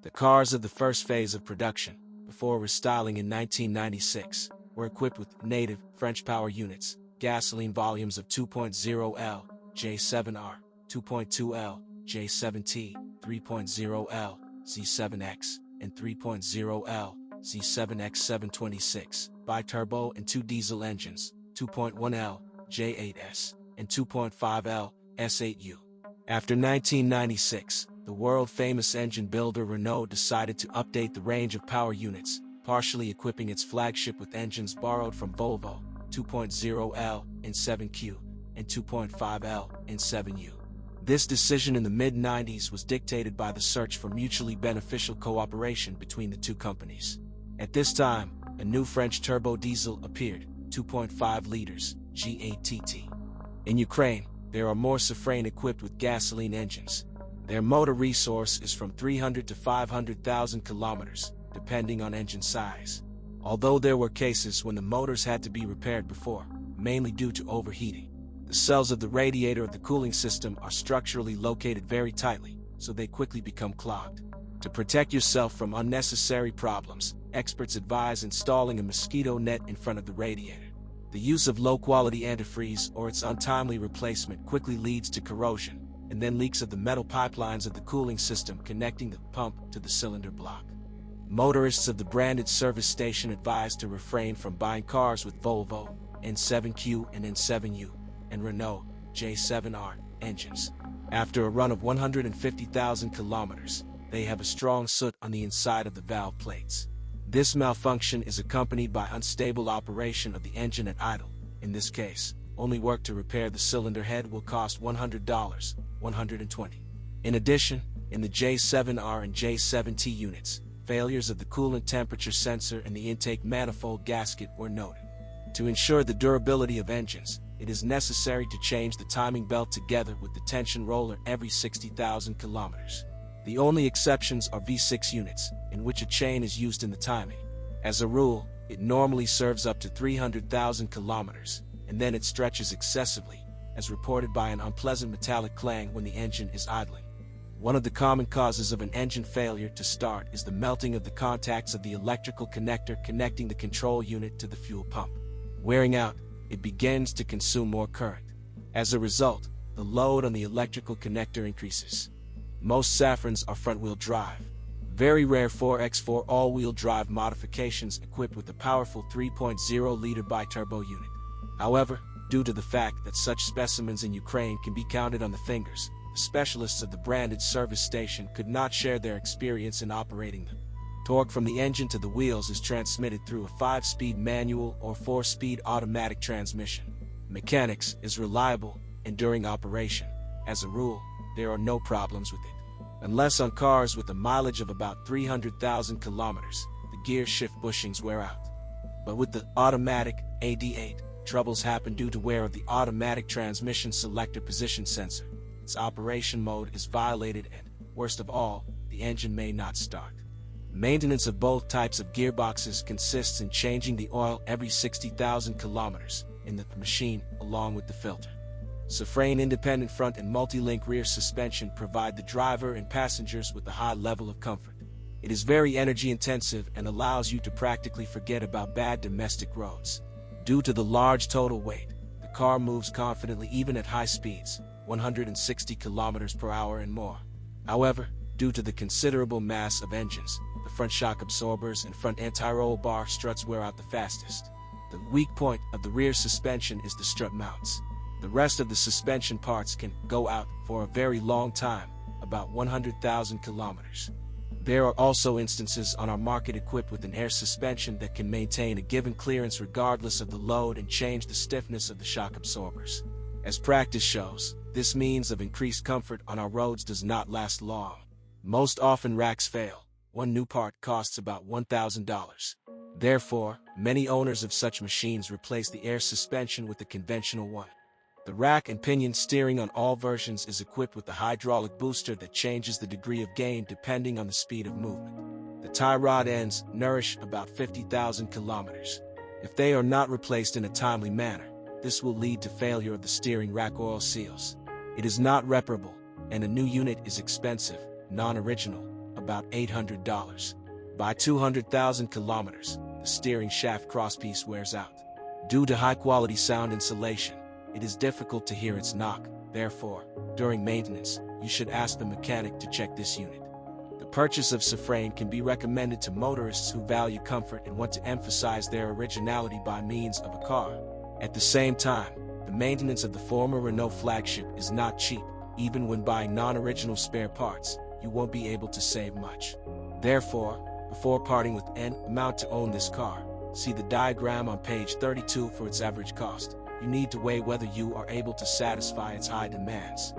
The cars of the first phase of production, before restyling in 1996, were equipped with native French power units, gasoline volumes of 2.0 L, J7R, 2.2 L, J7T, 3.0 L, Z7X, and 3.0 L, Z7X726, bi-turbo and 2 diesel engines, 2.1 L, J8S, and 2.5 L, S8U. After 1996, the world-famous engine builder Renault decided to update the range of power units, partially equipping its flagship with engines borrowed from Volvo, 2.0L and 7Q, and 2.5L and 7U. This decision in the mid-90s was dictated by the search for mutually beneficial cooperation between the two companies. At this time, a new French turbo diesel appeared, 2.5 liters, G8TT. In Ukraine, there are more Safrane equipped with gasoline engines. Their motor resource is from 300 to 500,000 kilometers, depending on engine size. Although there were cases when the motors had to be repaired before, mainly due to overheating. The cells of the radiator of the cooling system are structurally located very tightly, so they quickly become clogged. To protect yourself from unnecessary problems, experts advise installing a mosquito net in front of the radiator. The use of low-quality antifreeze or its untimely replacement quickly leads to corrosion, and then leaks of the metal pipelines of the cooling system connecting the pump to the cylinder block. Motorists of the branded service station advised to refrain from buying cars with Volvo, N7Q and N7U, and Renault, J7R, engines. After a run of 150,000 kilometers, they have a strong soot on the inside of the valve plates. This malfunction is accompanied by unstable operation of the engine at idle. In this case, only work to repair the cylinder head will cost $100, $120. In addition, in the J7R and J7T units, failures of the coolant temperature sensor and the intake manifold gasket were noted. To ensure the durability of engines, it is necessary to change the timing belt together with the tension roller every 60,000 kilometers. The only exceptions are V6 units, in which a chain is used in the timing. As a rule, it normally serves up to 300,000 kilometers, and then it stretches excessively, as reported by an unpleasant metallic clang when the engine is idling. One of the common causes of an engine failure to start is the melting of the contacts of the electrical connector connecting the control unit to the fuel pump. Wearing out, it begins to consume more current. As a result, the load on the electrical connector increases. Most Safranes are front-wheel drive. Very rare 4x4 all-wheel drive modifications equipped with a powerful 3.0-liter bi-turbo unit. However, due to the fact that such specimens in Ukraine can be counted on the fingers, the specialists of the branded service station could not share their experience in operating them. Torque from the engine to the wheels is transmitted through a 5-speed manual or 4-speed automatic transmission. Mechanics is reliable, and during operation, as a rule, there are no problems with it. Unless on cars with a mileage of about 300,000 kilometers, the gear shift bushings wear out. But with the automatic AD8, troubles happen due to wear of the automatic transmission selector position sensor. Its operation mode is violated and, worst of all, the engine may not start. Maintenance of both types of gearboxes consists in changing the oil every 60,000 kilometers in the machine along with the filter. Safrane independent front and multi-link rear suspension provide the driver and passengers with a high level of comfort. It is very energy intensive and allows you to practically forget about bad domestic roads. Due to the large total weight, the car moves confidently even at high speeds, 160 kilometers per hour and more. However, due to the considerable mass of engines, the front shock absorbers and front anti-roll bar struts wear out the fastest. The weak point of the rear suspension is the strut mounts. The rest of the suspension parts can go out for a very long time, about 100,000 kilometers. There are also instances on our market equipped with an air suspension that can maintain a given clearance regardless of the load and change the stiffness of the shock absorbers. As practice shows, this means of increased comfort on our roads does not last long. Most often racks fail. One new part costs about $1,000. Therefore, many owners of such machines replace the air suspension with a conventional one. The rack and pinion steering on all versions is equipped with a hydraulic booster that changes the degree of gain depending on the speed of movement. The tie rod ends nourish about 50,000 kilometers. If they are not replaced in a timely manner, this will lead to failure of the steering rack oil seals. It is not reparable, and a new unit is expensive, non-original, about $800. By 200,000 kilometers, the steering shaft crosspiece wears out. Due to high-quality sound insulation, it is difficult to hear its knock. Therefore, during maintenance, you should ask the mechanic to check this unit. The purchase of Safrane can be recommended to motorists who value comfort and want to emphasize their originality by means of a car. At the same time, the maintenance of the former Renault flagship is not cheap. Even when buying non-original spare parts, you won't be able to save much. Therefore, before parting with an amount to own this car, see the diagram on page 32 for its average cost. You need to weigh whether you are able to satisfy its high demands.